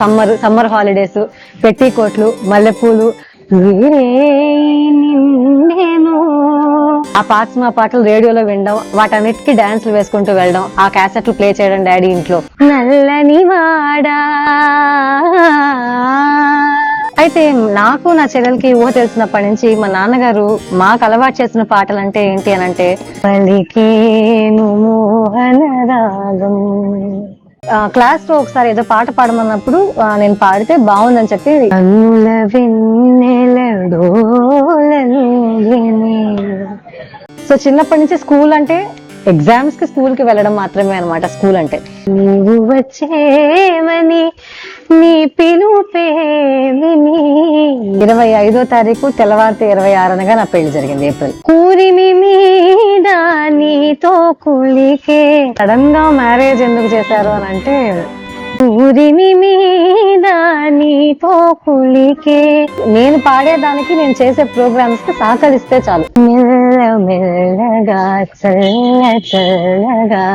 Summer holidays, పెట్టికోట్లు, మల్లెపూలు, ఆ పాటలు రేడియోలో వినడం, వాటన్నిటికీ డాన్సులు వేసుకుంటూ వెళ్ళడం, ఆ క్యాసెట్లు ప్లే చేయడం డాడీ ఇంట్లో. నల్లని వాడా. అయితే నాకు నా చెల్లెలకి ఊహ తెలిసినప్పటి నుంచి మా నాన్నగారు మాకు అలవాటు చేసిన పాటలు అంటే ఏంటి అని అంటే పలికేను మోహన రాగం. క్లాస్ లో ఒకసారి ఏదో పాట పాడమన్నప్పుడు నేను పాడితే బాగుందని చెప్పి కన్నుల వెన్నెలడోలను. సో చిన్నప్పటి నుంచి స్కూల్ అంటే ఎగ్జామ్స్ కి స్కూల్ కి వెళ్ళడం మాత్రమే అనమాట స్కూల్ అంటే. నీవు వచ్చేవని నీ పిలుపే విని 25వ తారీఖు తెల్లవారితే 26 అనగా నా పెళ్లి జరిగింది ఏప్రిల్. కూరిమి మీద నీతో కులికే. సడన్ గా మ్యారేజ్ ఎందుకు చేశారు అని అంటే ఊరిమి మీద నీతో కులికే. నేను పాడేదానికి నేను చేసే ప్రోగ్రామ్స్ కి సహకరిస్తే చాలు. మెల్లమెల్లగా చల్ల చల్లగా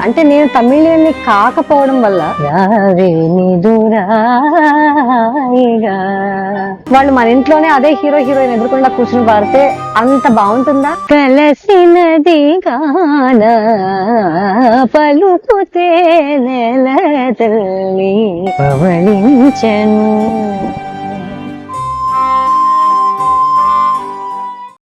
అంటే నేను తమిళియన్ని కాకపోవడం వల్ల వాళ్ళు మన ఇంట్లోనే అదే హీరోయిన్ ఎదురుకుండా కూర్చుని పాడితే అంత బాగుంటుందా? కలసినది గాన పలుకుతే నెల తల్లి పవళించను.